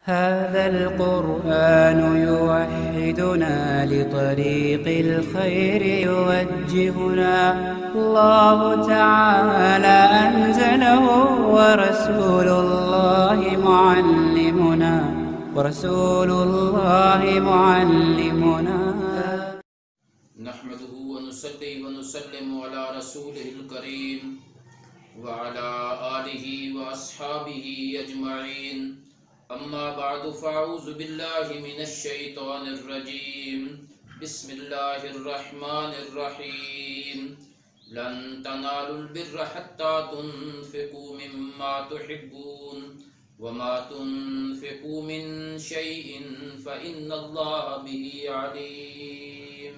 هذا القرآن يوحدنا لطريق الخير يوجهنا الله تعالى أنزله ورسول الله معلمنا نحمده ونصلي ونسلم على رسوله الكريم وعلى آله وأصحابه أجمعين أما بعد فأعوذ بالله من الشيطان الرجيم بسم الله الرحمن الرحيم لن تنالوا البر حتى تنفقوا مما تحبون وما تنفقوا من شيء فإن الله به عليم۔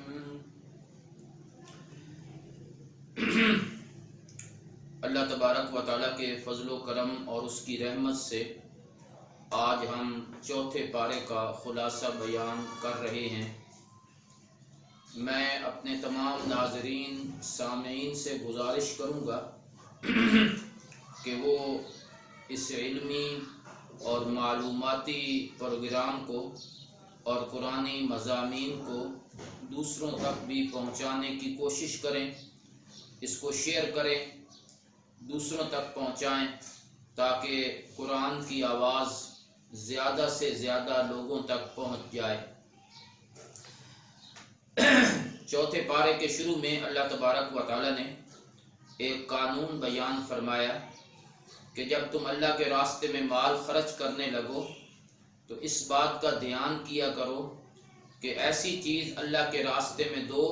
اللہ تبارک و تعالیٰ کے فضل و کرم اور اس کی رحمت سے آج ہم چوتھے پارے کا خلاصہ بیان کر رہے ہیں۔ میں اپنے تمام ناظرین سامعین سے گزارش کروں گا کہ وہ اس علمی اور معلوماتی پروگرام کو اور قرآنی مضامین کو دوسروں تک بھی پہنچانے کی کوشش کریں، اس کو شیئر کریں، دوسروں تک پہنچائیں تاکہ قرآن کی آواز زیادہ سے زیادہ لوگوں تک پہنچ جائے۔ چوتھے پارے کے شروع میں اللہ تبارک و تعالیٰ نے ایک قانون بیان فرمایا کہ جب تم اللہ کے راستے میں مال خرچ کرنے لگو تو اس بات کا دھیان کیا کرو کہ ایسی چیز اللہ کے راستے میں دو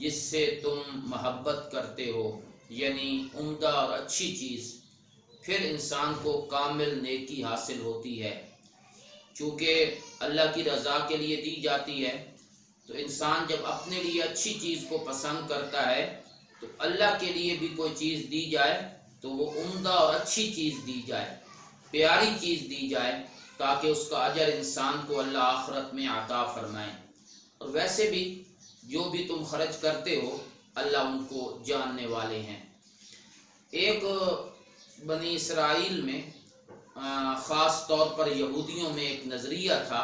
جس سے تم محبت کرتے ہو، یعنی عمدہ اور اچھی چیز، پھر انسان کو کامل نیکی حاصل ہوتی ہے۔ چونکہ اللہ کی رضا کے لیے دی جاتی ہے تو انسان جب اپنے لیے اچھی چیز کو پسند کرتا ہے تو اللہ کے لیے بھی کوئی چیز دی جائے تو وہ عمدہ اور اچھی چیز دی جائے، پیاری چیز دی جائے تاکہ اس کا اجر انسان کو اللہ آخرت میں عطا فرمائے۔ اور ویسے بھی جو بھی تم خرچ کرتے ہو اللہ ان کو جاننے والے ہیں۔ ایک بنی اسرائیل میں خاص طور پر یہودیوں میں ایک نظریہ تھا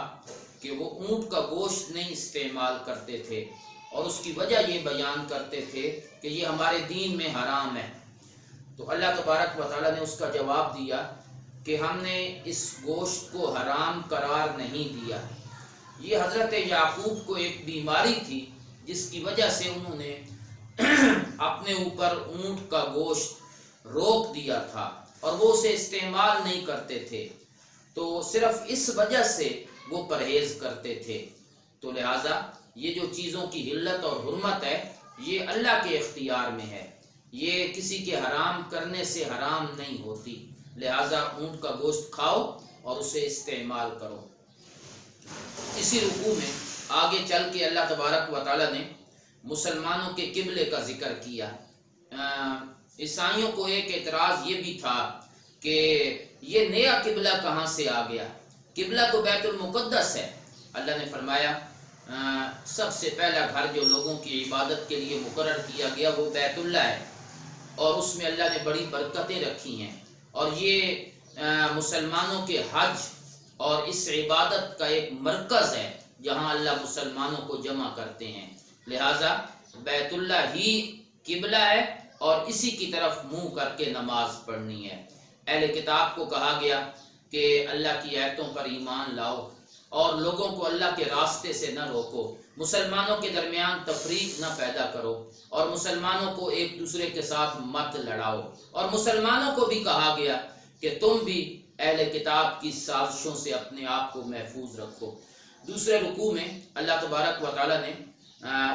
کہ وہ اونٹ کا گوشت نہیں استعمال کرتے تھے اور اس کی وجہ یہ بیان کرتے تھے کہ یہ ہمارے دین میں حرام ہے۔ تو اللہ تبارک و تعالیٰ نے اس کا جواب دیا کہ ہم نے اس گوشت کو حرام قرار نہیں دیا۔ یہ حضرت یعقوب کو ایک بیماری تھی جس کی وجہ سے انہوں نے اپنے اوپر اونٹ کا گوشت روک دیا تھا اور وہ اسے استعمال نہیں کرتے تھے، تو صرف اس وجہ سے وہ پرہیز کرتے تھے۔ تو لہٰذا یہ جو چیزوں کی حلت اور حرمت ہے یہ اللہ کے اختیار میں ہے، یہ کسی کے حرام کرنے سے حرام نہیں ہوتی، لہٰذا اونٹ کا گوشت کھاؤ اور اسے استعمال کرو۔ اسی رکوع میں آگے چل کے اللہ تبارک و تعالیٰ نے مسلمانوں کے قبلے کا ذکر کیا۔ عیسائیوں کو ایک اعتراض یہ بھی تھا کہ یہ نیا قبلہ کہاں سے آ گیا، قبلہ تو بیت المقدس ہے۔ اللہ نے فرمایا سب سے پہلا گھر جو لوگوں کی عبادت کے لیے مقرر کیا گیا وہ بیت اللہ ہے اور اس میں اللہ نے بڑی برکتیں رکھی ہیں، اور یہ مسلمانوں کے حج اور اس عبادت کا ایک مرکز ہے جہاں اللہ مسلمانوں کو جمع کرتے ہیں، لہٰذا بیت اللہ ہی قبلہ ہے اور اسی کی طرف منہ کر کے نماز پڑھنی ہے۔ اہل کتاب کو کہا گیا کہ اللہ کی آیتوں پر ایمان لاؤ اور لوگوں کو اللہ کے راستے سے نہ روکو، مسلمانوں کے درمیان تفریق نہ پیدا کرو اور مسلمانوں کو ایک دوسرے کے ساتھ مت لڑاؤ، اور مسلمانوں کو بھی کہا گیا کہ تم بھی اہل کتاب کی سازشوں سے اپنے آپ کو محفوظ رکھو۔ دوسرے رکوع میں اللہ تبارک و تعالیٰ نے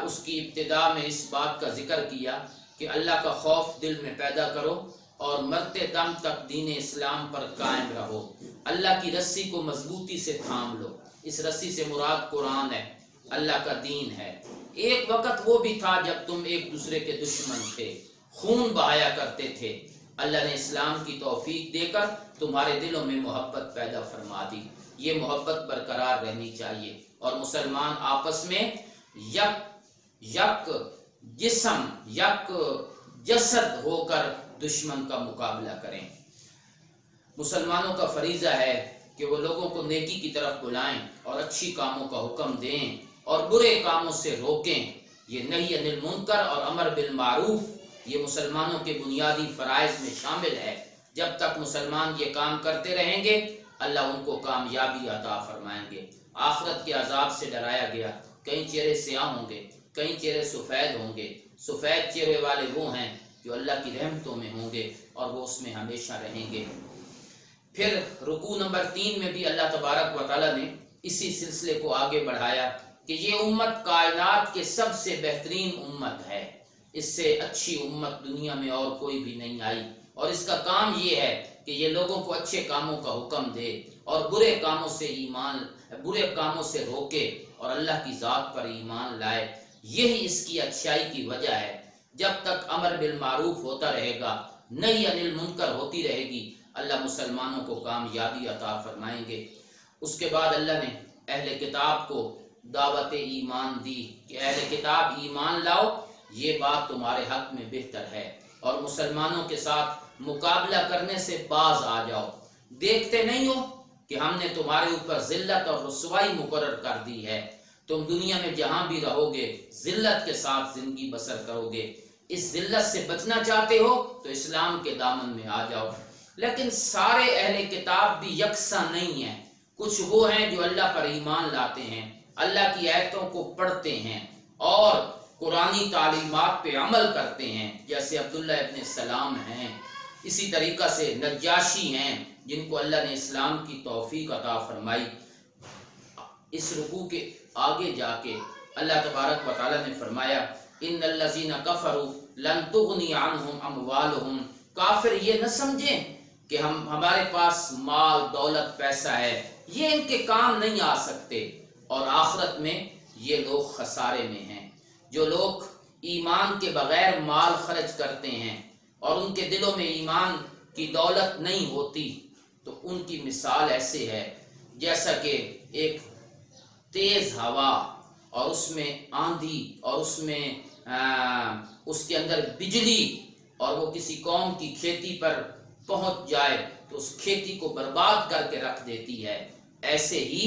اس کی ابتدا میں اس بات کا ذکر کیا کہ اللہ کا خوف دل میں پیدا کرو اور مرتے دم تک دین اسلام پر قائم رہو، اللہ کی رسی کو مضبوطی سے تھام لو۔ اس رسی سے مراد قرآن ہے، اللہ کا دین ہے۔ ایک وقت وہ بھی تھا جب تم ایک دوسرے کے دشمن تھے، خون بہایا کرتے تھے، اللہ نے اسلام کی توفیق دے کر تمہارے دلوں میں محبت پیدا فرما دی۔ یہ محبت برقرار رہنی چاہیے اور مسلمان آپس میں یک جسم یک جسد ہو کر دشمن کا مقابلہ کریں۔ مسلمانوں کا فریضہ ہے کہ کہ وہ لوگوں کو نیکی کی طرف بلائیں اور اچھی کاموں کا حکم دیں اور برے کاموں سے روکیں۔ یہ نہی عن المنکر اور امر بالمعروف یہ مسلمانوں کے بنیادی فرائض میں شامل ہے۔ جب تک مسلمان یہ کام کرتے رہیں گے اللہ ان کو کامیابی عطا فرمائیں گے۔ آخرت کے عذاب سے ڈرایا گیا، کئی چہرے سیاہ ہوں گے، کئی چہرے سفید ہوں گے۔ سفید چہرے والے وہ ہیں جو اللہ کی رحمتوں میں ہوں گے اور وہ اس میں ہمیشہ رہیں گے۔ پھر رکوع نمبر 3 میں بھی اللہ تبارک و تعالیٰ نے اسی سلسلے کو آگے بڑھایا کہ یہ امت کائنات کے سب سے بہترین امت ہے، اس سے اچھی امت دنیا میں اور کوئی بھی نہیں آئی، اور اس کا کام یہ ہے کہ یہ لوگوں کو اچھے کاموں کا حکم دے اور برے کاموں سے روکے اور اللہ کی ذات پر ایمان لائے۔ یہی اس کی اچھائی کی وجہ ہے۔ جب تک امر بالمعروف ہوتا رہے گا، نہی عن المنکر ہوتی رہے گی، اللہ مسلمانوں کو کامیابی عطا فرمائیں گے۔ اس کے بعد اللہ نے اہل کتاب کو دعوت ایمان دی کہ اہل کتاب ایمان لاؤ، یہ بات تمہارے حق میں بہتر ہے اور مسلمانوں کے ساتھ مقابلہ کرنے سے باز آ جاؤ۔ دیکھتے نہیں ہو کہ ہم نے تمہارے اوپر ذلت اور رسوائی مقرر کر دی ہے، تم دنیا میں جہاں بھی رہو گے ذلت کے ساتھ زندگی بسر کرو گے۔ اس ذلت سے بچنا چاہتے ہو تو اسلام کے دامن میں آ جاؤ۔ لیکن سارے اہل کتاب بھی یکساں نہیں ہیں، کچھ وہ ہیں جو اللہ پر ایمان لاتے ہیں، اللہ کی آیتوں کو پڑھتے ہیں اور قرآنی تعلیمات پہ عمل کرتے ہیں، جیسے عبداللہ ابن سلام ہیں، اسی طریقہ سے نجاشی ہیں جن کو اللہ نے اسلام کی توفیق عطا فرمائی۔ اس رکوع کے آگے جا کے اللہ تبارک و تعالیٰ نے فرمایا ان الذین کفروا لن تغنی عنہم اموالہم، کافر یہ نہ سمجھیں کہ ہمارے پاس مال دولت پیسہ ہے، یہ ان کے کام نہیں آ سکتے، اور آخرت میں یہ لوگ خسارے میں ہیں۔ جو لوگ ایمان کے بغیر مال خرچ کرتے ہیں اور ان کے دلوں میں ایمان کی دولت نہیں ہوتی تو ان کی مثال ایسے ہے جیسا کہ ایک تیز ہوا اور اس میں آندھی اور اس میں اس کے اندر بجلی اور وہ کسی قوم کی کھیتی پر پہنچ جائے تو اس کھیتی کو برباد کر کے رکھ دیتی ہے۔ ایسے ہی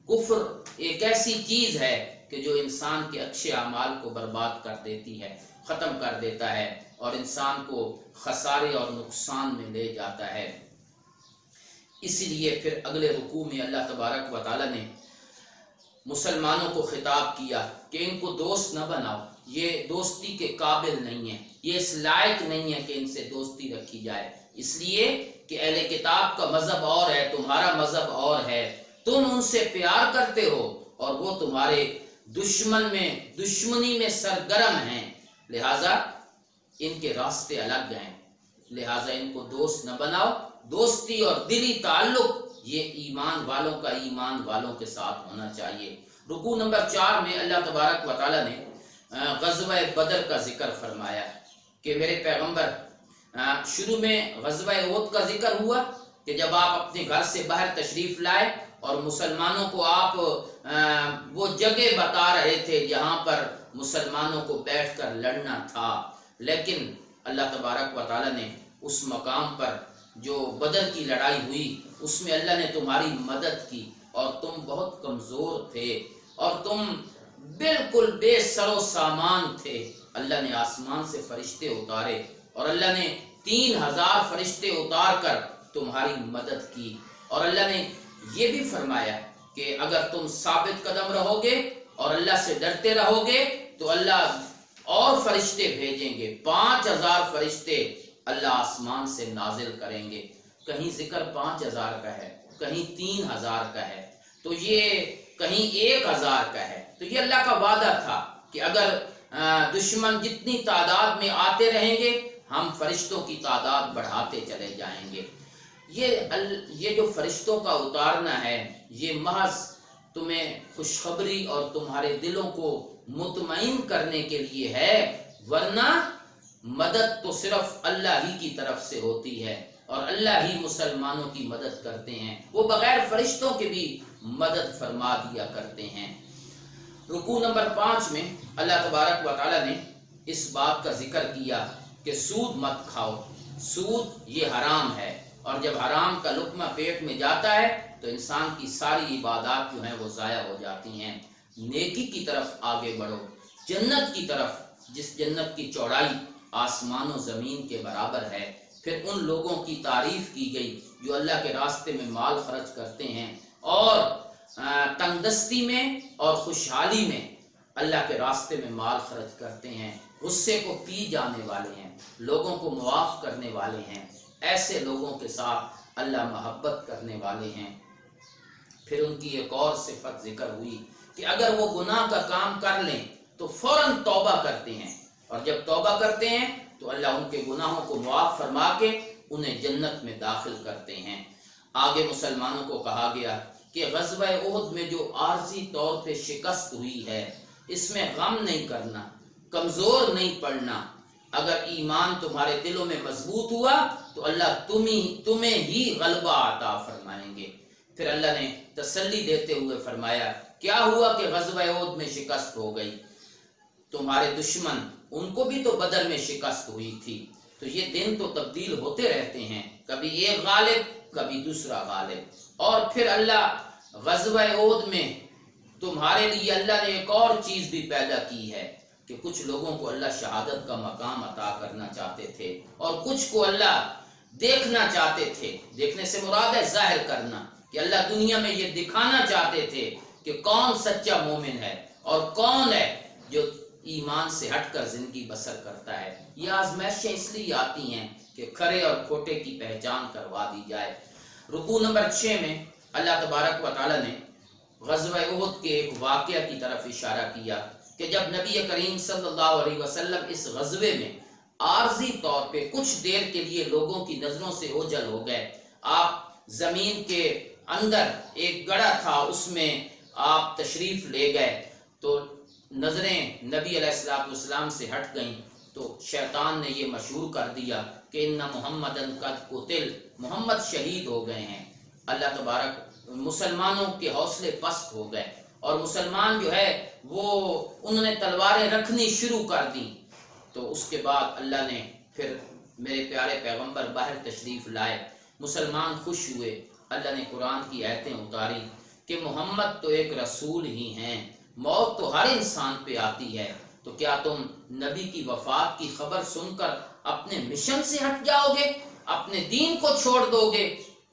کفر ایک ایسی چیز ہے کہ جو انسان کے اچھے اعمال کو برباد کر دیتی ہے، ختم کر دیتا ہے اور انسان کو خسارے اور نقصان میں لے جاتا ہے۔ اسی لیے پھر اگلے رکوع میں اللہ تبارک و تعالیٰ نے مسلمانوں کو خطاب کیا کہ ان کو دوست نہ بناؤ، یہ دوستی کے قابل نہیں ہیں، یہ اس لائق نہیں ہے کہ ان سے دوستی رکھی جائے، اس لیے کہ اہل کتاب کا مذہب اور ہے، تمہارا مذہب اور ہے، تم ان سے پیار کرتے ہو اور وہ تمہارے دشمنی میں سرگرم ہیں، لہٰذا ان کے راستے الگ ہیں، لہٰذا ان کو دوست نہ بناؤ۔ دوستی اور دلی تعلق یہ ایمان والوں کے ساتھ ہونا چاہیے۔ رکوع نمبر 4 میں اللہ تبارک و تعالیٰ نے غزوہ بدر کا ذکر فرمایا کہ میرے پیغمبر، شروع میں غزوہ احد کا ذکر ہوا کہ جب آپ اپنے گھر سے باہر تشریف لائے اور مسلمانوں کو آپ وہ جگہ بتا رہے تھے جہاں پر مسلمانوں کو بیٹھ کر لڑنا تھا، لیکن اللہ تبارک و تعالیٰ نے اس مقام پر جو بدر کی لڑائی ہوئی اس میں اللہ نے تمہاری مدد کی اور تم بہت کمزور تھے اور تم بالکل بے سر و سامان تھے۔ اللہ نے آسمان سے فرشتے اتارے اور اللہ نے 3000 فرشتے اتار کر تمہاری مدد کی، اور اللہ نے یہ بھی فرمایا کہ اگر تم ثابت قدم رہو گے اور اللہ سے ڈرتے رہو گے تو اللہ اور فرشتے بھیجیں گے، 5000 فرشتے اللہ آسمان سے نازل کریں گے۔ کہیں ذکر 5000 کا ہے، کہیں 3000 کا ہے، تو یہ کہیں 1000 کا ہے۔ تو یہ اللہ کا وعدہ تھا کہ اگر دشمن جتنی تعداد میں آتے رہیں گے ہم فرشتوں کی تعداد بڑھاتے چلے جائیں گے۔ یہ جو فرشتوں کا اتارنا ہے یہ محض تمہیں خوشخبری اور تمہارے دلوں کو مطمئن کرنے کے لیے ہے، ورنہ مدد تو صرف اللہ ہی کی طرف سے ہوتی ہے اور اللہ ہی مسلمانوں کی مدد کرتے ہیں، وہ بغیر فرشتوں کے بھی مدد فرما دیا کرتے ہیں۔ رکوع نمبر 5 میں اللہ تبارک و تعالیٰ نے اس بات کا ذکر کیا کہ سود مت کھاؤ، سود یہ حرام ہے، اور جب حرام کا لقمہ پیٹ میں جاتا ہے تو انسان کی ساری عبادات جو ہیں وہ ضائع ہو جاتی ہیں۔ نیکی کی طرف آگے بڑھو، جنت کی طرف، جس جنت کی چوڑائی آسمان و زمین کے برابر ہے۔ پھر ان لوگوں کی تعریف کی گئی جو اللہ کے راستے میں مال خرچ کرتے ہیں اور تنگدستی میں اور خوشحالی میں اللہ کے راستے میں مال خرچ کرتے ہیں، غصے کو پی جانے والے ہیں، لوگوں کو معاف کرنے والے ہیں۔ ایسے لوگوں کے ساتھ اللہ محبت کرنے والے ہیں۔ پھر ان کی ایک اور صفت ذکر ہوئی کہ اگر وہ گناہ کا کام کر لیں تو فوراً توبہ کرتے ہیں، اور جب توبہ کرتے ہیں تو اللہ ان کے گناہوں کو معاف فرما کے انہیں جنت میں داخل کرتے ہیں۔ آگے مسلمانوں کو کہا گیا کہ غزوہ احد میں جو عارضی طور پہ شکست ہوئی ہے، اس میں غم نہیں کرنا، کمزور نہیں پڑنا۔ اگر ایمان تمہارے دلوں میں مضبوط ہوا تو اللہ تمہیں ہی غلبہ عطا فرمائیں گے۔ پھر اللہ نے تسلی دیتے ہوئے فرمایا کیا ہوا کہ غزوہ احد میں شکست ہو گئی؟ تمہارے دشمن، ان کو بھی تو بدر میں شکست ہوئی تھی۔ تو یہ دن تو تبدیل ہوتے رہتے ہیں، کبھی ایک غالب کبھی دوسرا غالب۔ اور پھر اللہ غزوہ احد میں تمہارے لیے اللہ نے ایک اور چیز بھی پیدا کی ہے کہ کچھ لوگوں کو اللہ شہادت کا مقام عطا کرنا چاہتے تھے اور کچھ کو اللہ دیکھنا چاہتے تھے۔ دیکھنے سے مراد ہے ظاہر کرنا، کہ اللہ دنیا میں یہ دکھانا چاہتے تھے کہ کون سچا مومن ہے اور کون ہے جو ایمان سے ہٹ کر زندگی بسر کرتا ہے۔ یہ آزمائشیں اس لیے آتی ہیں کہ کھرے اور کھوٹے کی پہچان کروا دی جائے۔ رکوع نمبر 6 میں اللہ تبارک و تعالی نے غزوہ احد کے ایک واقعہ کی طرف اشارہ کیا کہ جب نبی کریم صلی اللہ علیہ وسلم اس غزوے میں عارضی طور پہ کچھ دیر کے لیے لوگوں کی نظروں سے اوجھل ہو گئے، آپ زمین کے اندر ایک گڑھا تھا، اس میں آپ تشریف لے گئے تو نظریں نبی علیہ السلام سے ہٹ گئیں، تو شیطان نے یہ مشہور کر دیا کہ ان محمدن قد قتل، محمد شہید ہو گئے ہیں۔ اللہ تبارک مسلمانوں کے حوصلے پست ہو گئے اور مسلمان جو ہے وہ انہوں نے تلواریں رکھنی شروع کر دی۔ تو اس کے بعد اللہ نے پھر میرے پیارے پیغمبر باہر تشریف لائے، مسلمان خوش ہوئے۔ اللہ نے قرآن کی آیتیں اتاری کہ محمد تو ایک رسول ہی ہیں، موت تو ہر انسان پہ آتی ہے، تو کیا تم نبی کی وفات کی خبر سن کر اپنے مشن سے ہٹ جاؤ گے، اپنے دین کو چھوڑ دو گے؟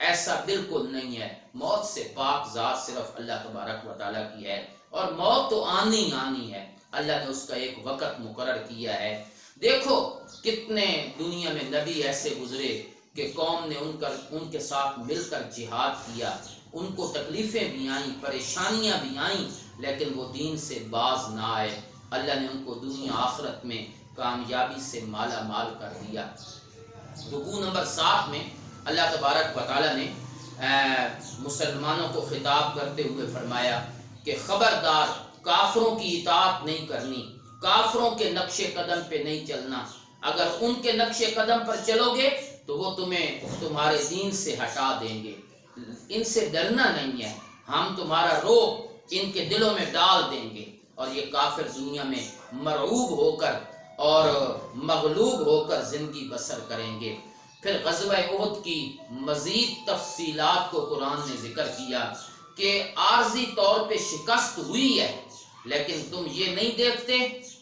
ایسا بالکل نہیں ہے۔ موت سے پاک ذات صرف اللہ تبارک و تعالیٰ کی ہے، اور موت تو آنی ہے، اللہ نے اس کا ایک وقت مقرر کیا ہے۔ دیکھو کتنے دنیا میں نبی ایسے گزرے کہ قوم نے ان کے ساتھ مل کر جہاد کیا، ان کو تکلیفیں بھی آئیں، پریشانیاں بھی آئیں، لیکن وہ دین سے باز نہ آئے۔ اللہ نے ان کو دنیا آخرت میں کامیابی سے مالا مال کر دیا۔ رکوع نمبر 7 میں اللہ تبارک و تعالیٰ نے مسلمانوں کو خطاب کرتے ہوئے فرمایا کہ خبردار کافروں کی اطاعت نہیں کرنی، کافروں کے نقش قدم پہ نہیں چلنا۔ اگر ان کے نقش قدم پر چلو گے تو وہ تمہیں تمہارے دین سے ہٹا دیں گے۔ ان سے ڈرنا نہیں ہے، ہم تمہارا رعب ان کے دلوں میں ڈال دیں گے، اور یہ کافر دنیا میں مرعوب ہو کر اور مغلوب ہو کر زندگی بسر کریں گے۔ پھر غزوہ احد کی مزید تفصیلات کو قرآن نے ذکر کیا کہ عارضی طور پہ شکست ہوئی ہے، لیکن تم یہ نہیں دیکھتے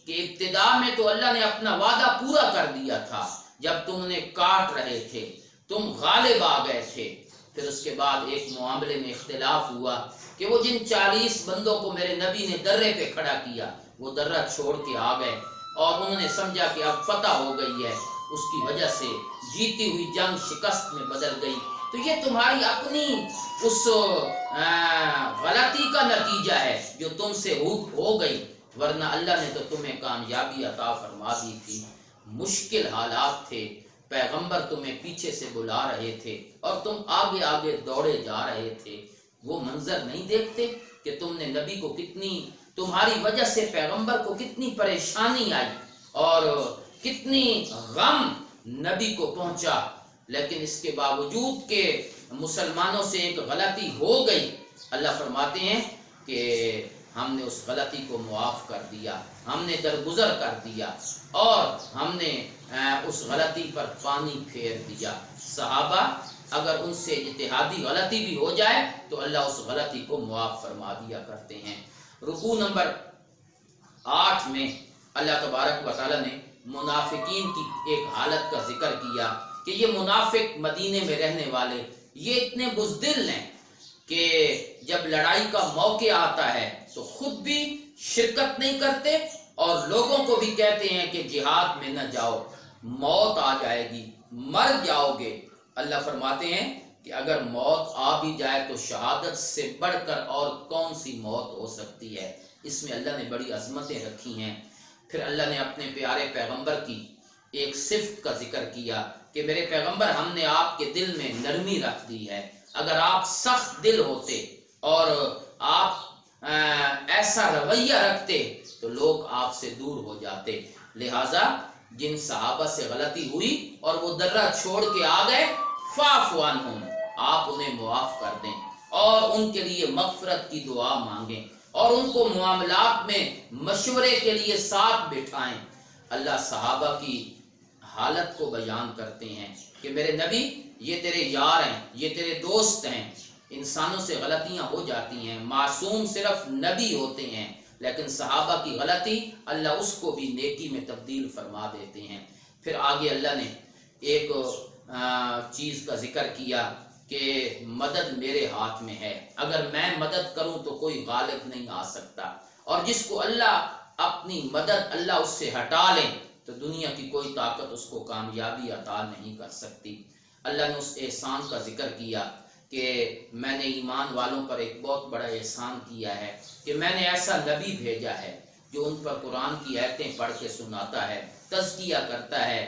کہ ابتدا میں تو اللہ نے اپنا وعدہ پورا کر دیا تھا، جب تم انہیں کاٹ رہے تھے تم غالب آ گئے تھے۔ پھر اس کے بعد ایک معاملے میں اختلاف ہوا کہ وہ جن 40 بندوں کو میرے نبی نے درے پہ کھڑا کیا وہ درہ چھوڑ کے آ گئے، اور انہوں نے سمجھا کہ اب فتح ہو گئی ہے، اس کی وجہ سے جیتی ہوئی جنگ شکست میں بدل گئی۔ تو یہ تمہاری اپنی اس غلطی کا نتیجہ ہے جو تم سے ہو گئی، ورنہ اللہ نے تو تمہیں کامیابی عطا فرما دی تھی۔ مشکل حالات تھے، پیغمبر تمہیں پیچھے سے بلا رہے تھے اور تم آگے آگے دوڑے جا رہے تھے۔ وہ منظر نہیں دیکھتے کہ تم نے نبی کو تمہاری وجہ سے پیغمبر کو کتنی پریشانی آئی اور کتنی غم نبی کو پہنچا، لیکن اس کے باوجود کہ مسلمانوں سے ایک غلطی ہو گئی، اللہ فرماتے ہیں کہ ہم نے اس غلطی کو معاف کر دیا، ہم نے درگزر کر دیا، اور ہم نے اس غلطی پر پانی پھیر دیا۔ صحابہ اگر ان سے اجتہادی غلطی بھی ہو جائے تو اللہ اس غلطی کو معاف فرما دیا کرتے ہیں۔ رکوع نمبر 8 میں اللہ تبارک و تعالیٰ نے منافقین کی ایک حالت کا ذکر کیا کہ یہ منافق مدینے میں رہنے والے یہ اتنے بزدل ہیں کہ جب لڑائی کا موقع آتا ہے تو خود بھی شرکت نہیں کرتے اور لوگوں کو بھی کہتے ہیں کہ جہاد میں نہ جاؤ، موت آ جائے گی، مر جاؤ گے۔ اللہ فرماتے ہیں کہ اگر موت آ بھی جائے تو شہادت سے بڑھ کر اور کون سی موت ہو سکتی ہے۔ اس میں اللہ نے بڑی عظمتیں رکھی ہیں۔ پھر اللہ نے اپنے پیارے پیغمبر کی ایک صفت کا ذکر کیا کہ میرے پیغمبر ہم نے آپ کے دل میں نرمی رکھ دی ہے، اگر آپ سخت دل ہوتے اور آپ ایسا رویہ رکھتے تو لوگ آپ سے دور ہو جاتے، لہٰذا جن صحابہ سے غلطی ہوئی اور وہ درہ چھوڑ کے آ گئے فاعف عنہم، آپ انہیں معاف کر دیں اور ان کے لیے مغفرت کی دعا مانگیں اور ان کو معاملات میں مشورے کے لیے ساتھ بٹھائیں۔ اللہ صحابہ کی حالت کو بیان کرتے ہیں کہ میرے نبی یہ تیرے یار ہیں، یہ تیرے دوست ہیں، انسانوں سے غلطیاں ہو جاتی ہیں، معصوم صرف نبی ہوتے ہیں، لیکن صحابہ کی غلطی اللہ اس کو بھی نیکی میں تبدیل فرما دیتے ہیں۔ پھر آگے اللہ نے ایک چیز کا ذکر کیا کہ مدد میرے ہاتھ میں ہے، اگر میں مدد کروں تو کوئی غالب نہیں آ سکتا، اور جس کو اللہ اپنی مدد اللہ اس سے ہٹا لے تو دنیا کی کوئی طاقت اس کو کامیابی عطا نہیں کر سکتی۔ اللہ نے اس احسان کا ذکر کیا کہ میں نے ایمان والوں پر ایک بہت بڑا احسان کیا ہے کہ میں نے ایسا نبی بھیجا ہے جو ان پر قرآن کی آیتیں پڑھ کے سناتا ہے، تزکیہ کرتا ہے،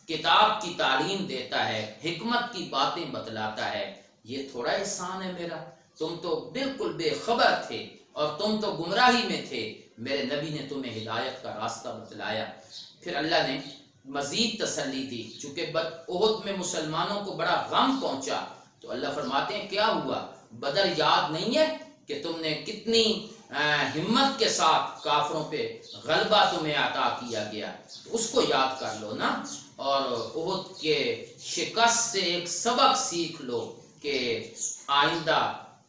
کتاب کی تعلیم دیتا ہے، حکمت کی باتیں بتلاتا ہے۔ یہ تھوڑا احسان ہے میرا؟ تم تو بالکل بے خبر تھے اور تم تو گمراہی میں تھے، میرے نبی نے تمہیں ہدایت کا راستہ بتلایا۔ پھر اللہ نے مزید تسلی دی، چونکہ احد میں مسلمانوں کو بڑا غم پہنچا تو اللہ فرماتے ہیں کیا ہوا؟ بدر یاد نہیں ہے کہ تم نے کتنی ہمت کے ساتھ کافروں پہ غلبہ تمہیں عطا کیا گیا، تو اس کو یاد کر لو نا، اور احد کے شکست سے ایک سبق سیکھ لو کہ آئندہ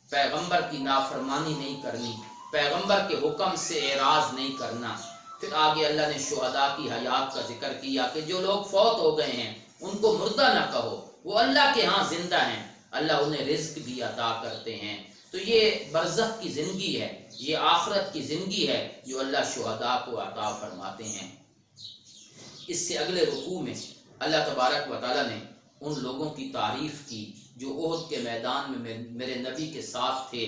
پیغمبر کی نافرمانی نہیں کرنی، پیغمبر کے حکم سے اعراض نہیں کرنا۔ پھر آگے اللہ نے شہداء کی حیات کا ذکر کیا کہ جو لوگ فوت ہو گئے ہیں ان کو مردہ نہ کہو، وہ اللہ کے ہاں زندہ ہیں، اللہ انہیں رزق بھی عطا کرتے ہیں۔ تو یہ برزخ کی زندگی ہے، یہ آخرت کی زندگی ہے جو اللہ شہداء کو عطا فرماتے ہیں۔ اس سے اگلے رکوع میں اللہ تبارک و تعالیٰ نے ان لوگوں کی تعریف کی جو احد کے میدان میں میرے نبی کے ساتھ تھے،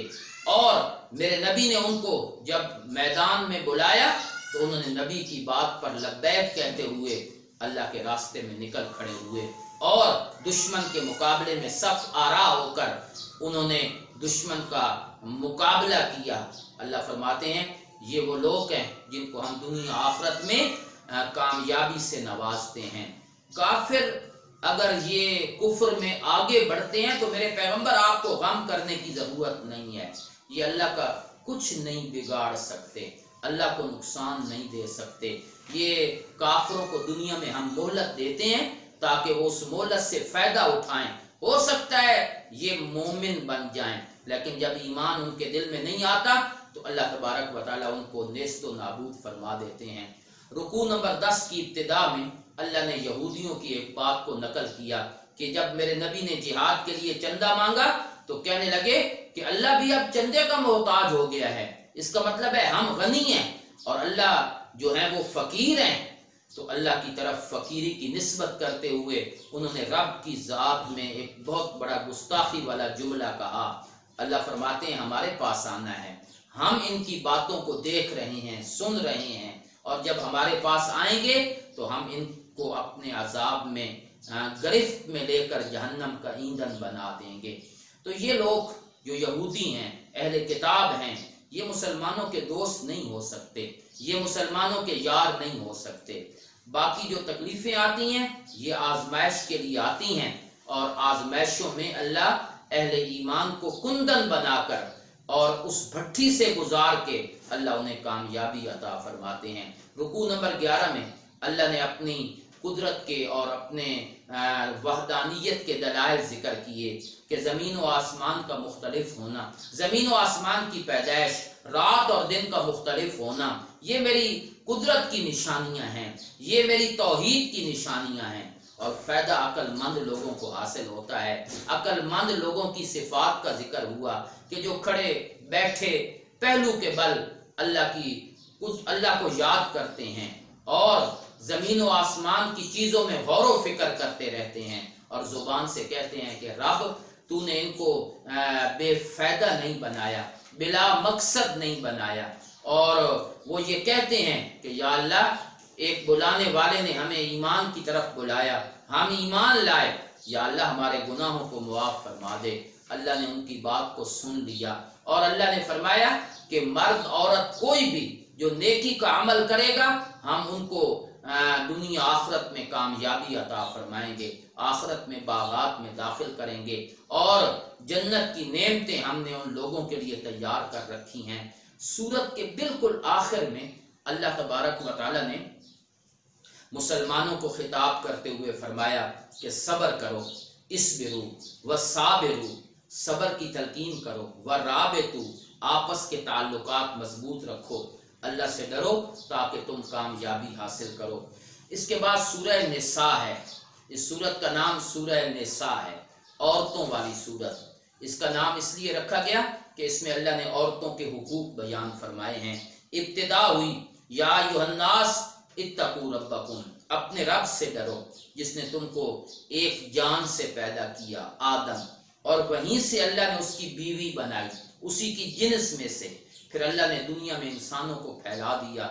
اور میرے نبی نے ان کو جب میدان میں بلایا تو انہوں نے نبی کی بات پر لبیک کہتے ہوئے اللہ کے راستے میں نکل کھڑے ہوئے، اور دشمن کے مقابلے میں صف آرا ہو کر انہوں نے دشمن کا مقابلہ کیا۔ اللہ فرماتے ہیں یہ وہ لوگ ہیں جن کو ہم دنیا آخرت میں کامیابی سے نوازتے ہیں۔ کافر اگر یہ کفر میں آگے بڑھتے ہیں تو میرے پیغمبر آپ کو غم کرنے کی ضرورت نہیں ہے، یہ اللہ کا کچھ نہیں بگاڑ سکتے، اللہ کو نقصان نہیں دے سکتے۔ یہ کافروں کو دنیا میں ہم مہلت دیتے ہیں تاکہ وہ اس مہلت سے فائدہ اٹھائیں، ہو سکتا ہے یہ مومن بن جائیں، لیکن جب ایمان ان کے دل میں نہیں آتا تو اللہ تبارک و تعالیٰ ان کو نیست و نابود فرما دیتے ہیں۔ رکوع نمبر 10 کی ابتدا میں اللہ نے یہودیوں کی ایک بات کو نقل کیا کہ جب میرے نبی نے جہاد کے لیے چندہ مانگا تو کہنے لگے کہ اللہ بھی اب چندے کا محتاج ہو گیا ہے، اس کا مطلب ہے ہم غنی ہیں اور اللہ جو ہے وہ فقیر ہیں۔ تو اللہ کی طرف فقیری کی نسبت کرتے ہوئے انہوں نے رب کی ذات میں ایک بہت بڑا گستاخی والا جملہ کہا۔ اللہ فرماتے ہیں ہمارے پاس آنا ہے، ہم ان کی باتوں کو دیکھ رہے ہیں، سن رہے ہیں، اور جب ہمارے پاس آئیں گے تو ہم ان کو اپنے عذاب میں گرفت میں لے کر جہنم کا ایندھن بنا دیں گے۔ تو یہ لوگ جو یہودی ہیں، اہل کتاب ہیں، یہ مسلمانوں کے دوست نہیں ہو سکتے، یہ مسلمانوں کے یار نہیں ہو سکتے۔ باقی جو تکلیفیں آتی ہیں یہ آزمائش کے لیے آتی ہیں، اور آزمائشوں میں اللہ اہل ایمان کو کندن بنا کر اور اس بھٹی سے گزار کے اللہ انہیں کامیابی عطا فرماتے ہیں۔ رکوع نمبر 11 میں اللہ نے اپنی قدرت کے اور اپنے وحدانیت کے دلائل ذکر کیے کہ زمین و آسمان کا مختلف ہونا، زمین و آسمان کی پیدائش، رات اور دن کا مختلف ہونا، یہ میری قدرت کی نشانیاں ہیں، یہ میری توحید کی نشانیاں ہیں۔ اور فائدہ عقل مند لوگوں کو حاصل ہوتا ہے۔ عقل مند لوگوں کی صفات کا ذکر ہوا کہ جو کھڑے بیٹھے پہلو کے بل اللہ کو یاد کرتے ہیں اور زمین و آسمان کی چیزوں میں غور و فکر کرتے رہتے ہیں اور زبان سے کہتے ہیں کہ رب تو نے ان کو بے فائدہ نہیں بنایا، بلا مقصد نہیں بنایا، اور وہ یہ کہتے ہیں کہ یا اللہ ایک بلانے والے نے ہمیں ایمان کی طرف بلایا، ہم ایمان لائے، یا اللہ ہمارے گناہوں کو معاف فرما دے۔ اللہ نے ان کی بات کو سن لیا اور اللہ نے فرمایا کہ مرد عورت کوئی بھی جو نیکی کا عمل کرے گا ہم ان کو دنیا آخرت میں کامیابی عطا فرمائیں گے، آخرت میں باغات میں داخل کریں گے، اور جنت کی نعمتیں ہم نے ان لوگوں کے لیے تیار کر رکھی ہیں۔ سورت کے بالکل آخر میں اللہ تبارک و تعالی نے مسلمانوں کو خطاب کرتے ہوئے فرمایا کہ صبر کرو، اسبرو وصابرو، صبر کی تلقین کرو، ورابطو، آپس کے تعلقات مضبوط رکھو، اللہ سے ڈرو تاکہ تم کامیابی حاصل کرو۔ اس کے بعد سورہ نساء ہے۔ اس سورت کا نام سورہ نساء ہے، عورتوں والی سورت۔ اس کا نام اس لیے رکھا گیا کہ اس میں اللہ نے عورتوں کے حقوق بیان فرمائے ہیں۔ ابتدا ہوئی یا ایھا الناس اتقوا ربکم، اپنے رب سے ڈرو جس نے تم کو ایک جان سے پیدا کیا، آدم، اور وہیں سے اللہ نے اس کی بیوی بنائی، اسی کی جنس میں سے پھر اللہ نے دنیا میں انسانوں کو پھیلا دیا۔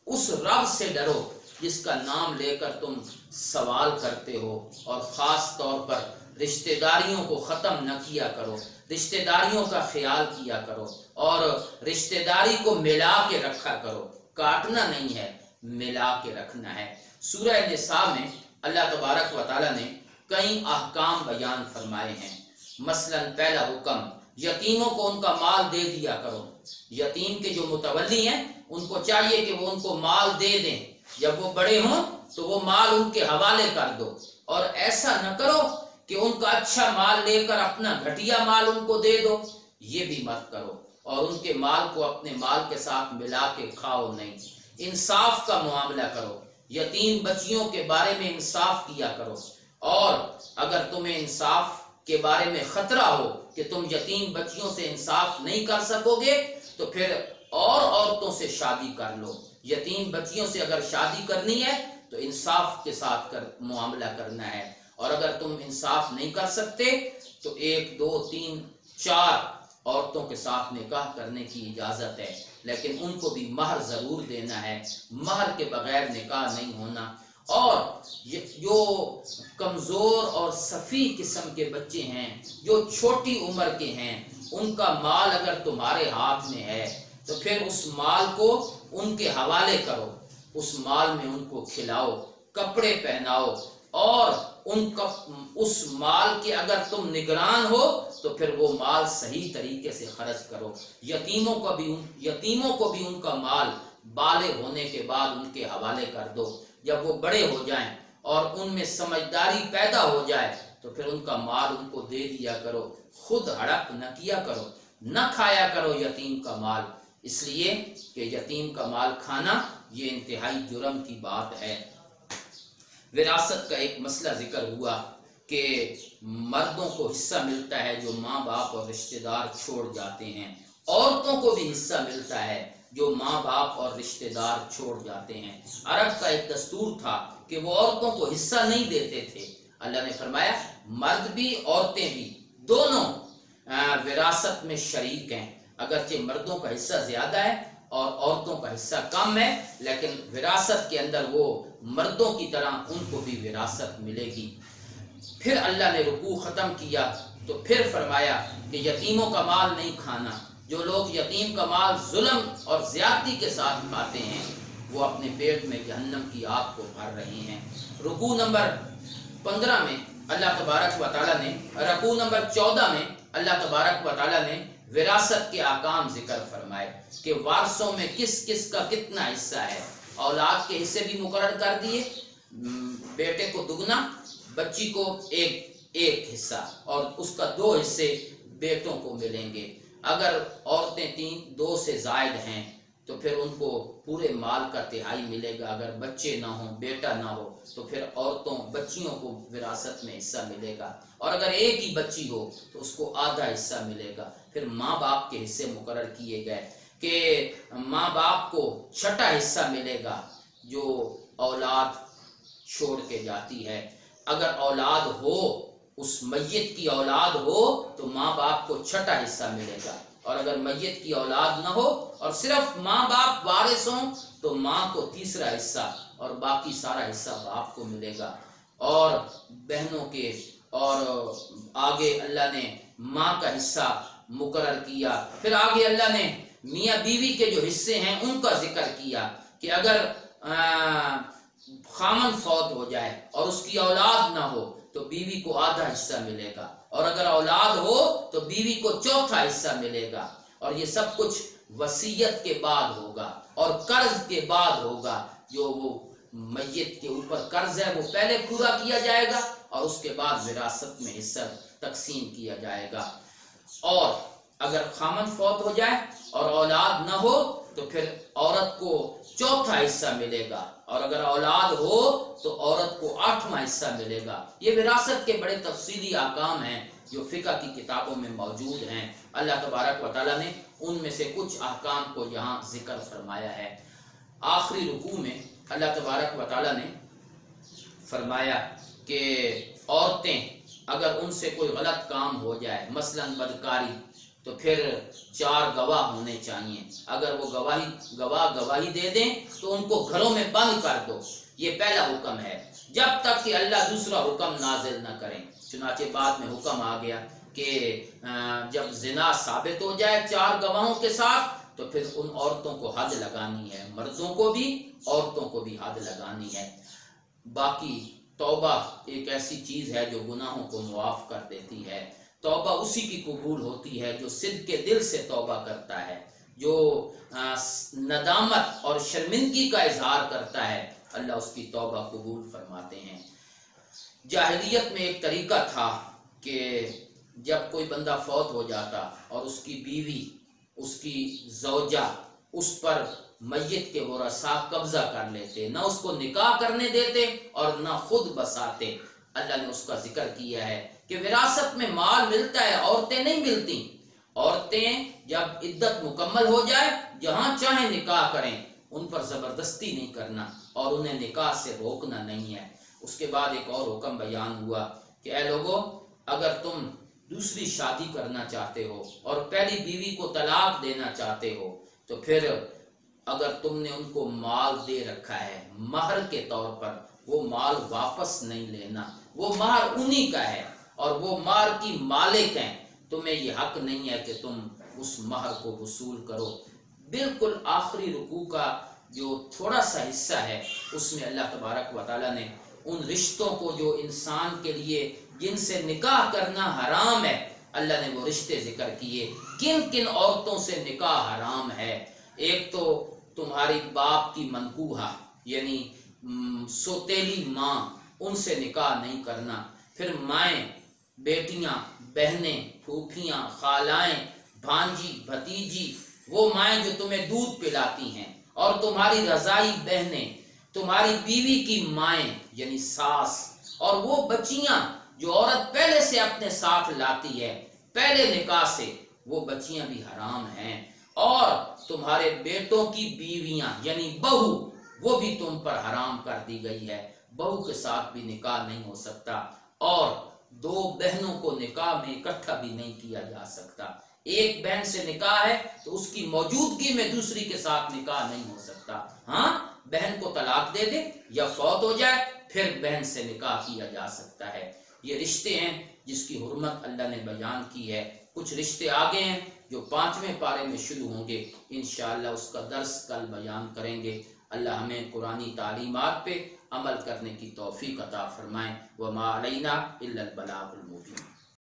اس رب سے ڈرو جس کا نام لے کر تم سوال کرتے ہو، اور خاص طور پر رشتہ داریوں کو ختم نہ کیا کرو، رشتہ داریوں کا خیال کیا کرو اور رشتہ داری کو ملا کے رکھا کرو، کاٹنا نہیں ہے، ملا کے رکھنا ہے۔ سورہ نساء میں اللہ تبارک و تعالی نے کئی احکام بیان فرمائے ہیں۔ مثلا پہلا حکم، یتیموں کو ان کا مال دے دیا کرو۔ یتیم کے جو متولی ہیں ان کو چاہیے کہ وہ ان کو مال دے دیں، جب وہ بڑے ہوں تو وہ مال ان کے حوالے کر دو، اور ایسا نہ کرو کہ ان کا اچھا مال لے کر اپنا گھٹیا مال ان کو دے دو، یہ بھی مت کرو، اور ان کے مال کو اپنے مال کے ساتھ ملا کے کھاؤ نہیں۔ انصاف کا معاملہ کرو، یتیم بچیوں کے بارے میں انصاف کیا کرو، اور اگر تمہیں انصاف کے بارے میں خطرہ ہو کہ تم یتیم بچیوں سے انصاف نہیں کر سکو گے تو پھر اور عورتوں سے شادی کر لو۔ یتیم بچیوں سے اگر شادی کرنی ہے تو انصاف کے ساتھ معاملہ کرنا ہے، اور اگر تم انصاف نہیں کر سکتے تو 1 2 3 4 عورتوں کے ساتھ نکاح کرنے کی اجازت ہے، لیکن ان کو بھی مہر ضرور دینا ہے، مہر کے بغیر نکاح نہیں ہونا۔ اور جو کمزور اور سفی قسم کے بچے ہیں، جو چھوٹی عمر کے ہیں، ان کا مال اگر تمہارے ہاتھ میں ہے تو پھر اس مال کو ان کے حوالے کرو، اس مال میں ان کو کھلاؤ، کپڑے پہناؤ، اور اس مال کے اگر تم نگران ہو تو پھر وہ مال صحیح طریقے سے خرچ کرو۔ یتیموں کو بھی ان کا مال بالغ ہونے کے بعد ان کے حوالے کر دو۔ جب وہ بڑے ہو جائیں اور ان میں سمجھداری پیدا ہو جائے تو پھر ان کا مال ان کو دے دیا کرو، خود ہڑپ نہ کیا کرو، نہ کھایا کرو یتیم کا مال، اس لیے کہ یتیم کا مال کھانا یہ انتہائی جرم کی بات ہے۔ وراثت کا ایک مسئلہ ذکر ہوا کہ مردوں کو حصہ ملتا ہے جو ماں باپ اور رشتہ دار چھوڑ جاتے ہیں، عورتوں کو بھی حصہ ملتا ہے جو ماں باپ اور رشتہ دار چھوڑ جاتے ہیں۔ عرب کا ایک دستور تھا کہ وہ عورتوں کو حصہ نہیں دیتے تھے۔ اللہ نے فرمایا مرد بھی عورتیں بھی دونوں وراثت میں شریک ہیں، اگرچہ مردوں کا حصہ زیادہ ہے اور عورتوں کا حصہ کم ہے، لیکن وراثت کے اندر وہ مردوں کی طرح ان کو بھی وراثت ملے گی۔ پھر اللہ نے رکوع ختم کیا تو پھر فرمایا کہ یتیموں کا مال نہیں کھانا۔ جو لوگ یتیم کا مال ظلم اور زیادتی کے ساتھ کھاتے ہیں وہ اپنے پیٹ میں جہنم کی آگ کو بھر رہے ہیں۔ رکوع نمبر 15 میں اللہ تبارک و تعالیٰ نے، رکوع نمبر 14 میں اللہ تبارک و تعالیٰ نے وراثت کے احکام ذکر فرمائے کہ وارثوں میں کس کس کا کتنا حصہ ہے۔ اولاد کے حصے بھی مقرر کر دیے، بیٹے کو دگنا، بچی کو ایک حصہ، اور اس کا 2 حصے بیٹوں کو ملیں گے۔ اگر عورتیں 2 سے زائد ہیں تو پھر ان کو پورے مال کا 1/3 ملے گا۔ اگر بچے نہ ہوں، بیٹا نہ ہو، تو پھر بچیوں کو وراثت میں حصہ ملے گا، اور اگر ایک ہی بچی ہو تو اس کو آدھا حصہ ملے گا۔ پھر ماں باپ کے حصے مقرر کیے گئے کہ ماں باپ کو 6واں حصہ ملے گا جو اولاد چھوڑ کے جاتی ہے۔ اگر اولاد ہو، اس میت کی اولاد ہو، تو ماں باپ کو 6واں حصہ ملے گا، اور اگر میت کی اولاد نہ ہو اور صرف ماں باپ وارث ہوں تو ماں کو 3واں حصہ اور باقی سارا حصہ باپ کو ملے گا۔ اور بہنوں کے، اور آگے اللہ نے ماں کا حصہ مقرر کیا۔ پھر آگے اللہ نے میاں بیوی کے جو حصے ہیں ان کا ذکر کیا کہ اگر خامن فوت ہو جائے اور اس کی اولاد نہ ہو تو بیوی کو آدھا حصہ ملے گا، اور اگر اولاد ہو تو بیوی کو 4واں حصہ ملے گا، اور یہ سب کچھ وصیت کے بعد ہوگا اور قرض کے بعد ہوگا۔ جو وہ میت کے اوپر قرض ہے وہ پہلے پورا کیا جائے گا، اور اس کے بعد وراثت میں حصہ تقسیم کیا جائے گا۔ اور اگر خامن فوت ہو جائے اور اولاد نہ ہو تو پھر عورت کو 4واں حصہ ملے گا، اور اگر اولاد ہو تو عورت کو 8واں حصہ ملے گا۔ یہ وراثت کے بڑے تفصیلی احکام ہیں جو فقہ کی کتابوں میں موجود ہیں۔ اللہ تبارک و تعالیٰ نے ان میں سے کچھ احکام کو یہاں ذکر فرمایا ہے۔ آخری رکوع میں اللہ تبارک و تعالیٰ نے فرمایا کہ عورتیں اگر ان سے کوئی غلط کام ہو جائے، مثلا بدکاری، تو پھر 4 گواہ ہونے چاہیے۔ اگر وہ گواہی دے دیں تو ان کو گھروں میں بند کر دو۔ یہ پہلا حکم ہے، جب تک کہ اللہ دوسرا حکم نازل نہ کریں۔ چنانچہ بعد میں حکم آ گیا کہ جب زنا ثابت ہو جائے 4 گواہوں کے ساتھ تو پھر ان عورتوں کو حد لگانی ہے، مردوں کو بھی عورتوں کو بھی حد لگانی ہے۔ باقی توبہ ایک ایسی چیز ہے جو گناہوں کو معاف کر دیتی ہے۔ توبہ اسی کی قبول ہوتی ہے جو صدق کے دل سے توبہ کرتا ہے، جو ندامت اور شرمندگی کا اظہار کرتا ہے، اللہ اس کی توبہ قبول فرماتے ہیں۔ جاہلیت میں ایک طریقہ تھا کہ جب کوئی بندہ فوت ہو جاتا اور اس کی بیوی، اس کی زوجہ اس پر میت کے ورثاء قبضہ کر لیتے، نہ اس کو نکاح کرنے دیتے اور نہ خود بساتے۔ اللہ نے اس کا ذکر کیا ہے کہ وراثت میں مال ملتا ہے، عورتیں نہیں ملتی۔ عورتیں جب عدت مکمل ہو جائے جہاں چاہیں نکاح کریں، ان پر زبردستی نہیں کرنا اور انہیں نکاح سے روکنا نہیں ہے۔ اس کے بعد ایک اور حکم بیان ہوا کہ اے لوگو، اگر تم دوسری شادی کرنا چاہتے ہو اور پہلی بیوی کو طلاق دینا چاہتے ہو تو پھر اگر تم نے ان کو مال دے رکھا ہے مہر کے طور پر، وہ مال واپس نہیں لینا۔ وہ مہر انہی کا ہے اور وہ مہر کی مالک ہیں، تمہیں یہ حق نہیں ہے کہ تم اس مہر کو وصول کرو۔ بالکل آخری رکوع کا جو تھوڑا سا حصہ ہے اس میں اللہ تبارک و تعالیٰ نے ان رشتوں کو جو انسان کے لیے جن سے نکاح کرنا حرام ہے، اللہ نے وہ رشتے ذکر کیے۔ کن کن عورتوں سے نکاح حرام ہے؟ ایک تو تمہاری باپ کی منکوحہ یعنی سوتیلی ماں، ان سے نکاح نہیں کرنا۔ پھر مائیں، بیٹیاں، بہنیں، پھوپھیاں، خالائیں، بھانجی، بھتیجی، وہ مائیں جو تمہیں دودھ پلاتی ہیں، اور تمہاری رضائی بہنیں، تمہاری بیوی کی مائیں یعنی ساس، اور وہ بچیاں جو عورت پہلے سے اپنے ساتھ لاتی ہے پہلے نکاح سے، وہ بچیاں بھی حرام ہیں۔ اور تمہارے بیٹوں کی بیویاں یعنی بہو، وہ بھی تم پر حرام کر دی گئی ہے، بہو کے ساتھ بھی نکاح نہیں ہو سکتا، اور 2 بہنوں کو نکاح میں اکٹھا بھی نہیں کیا جا سکتا۔ ایک بہن سے نکاح ہے تو اس کی موجودگی میں دوسری کے ساتھ نکاح نہیں ہو سکتا۔ ہاں، بہن کو طلاق دے دے یا فوت ہو جائے پھر بہن سے نکاح کیا جا سکتا ہے۔ یہ رشتے ہیں جس کی حرمت اللہ نے بیان کی ہے۔ کچھ رشتے آگے ہیں جو 5ویں پارے میں شروع ہوں گے، انشاءاللہ اس کا درس کل بیان کریں گے۔ اللہ ہمیں قرآنی تعلیمات پہ عمل کرنے کی توفیق عطا فرمائیں۔ وما علینا الا البلاغ المبین۔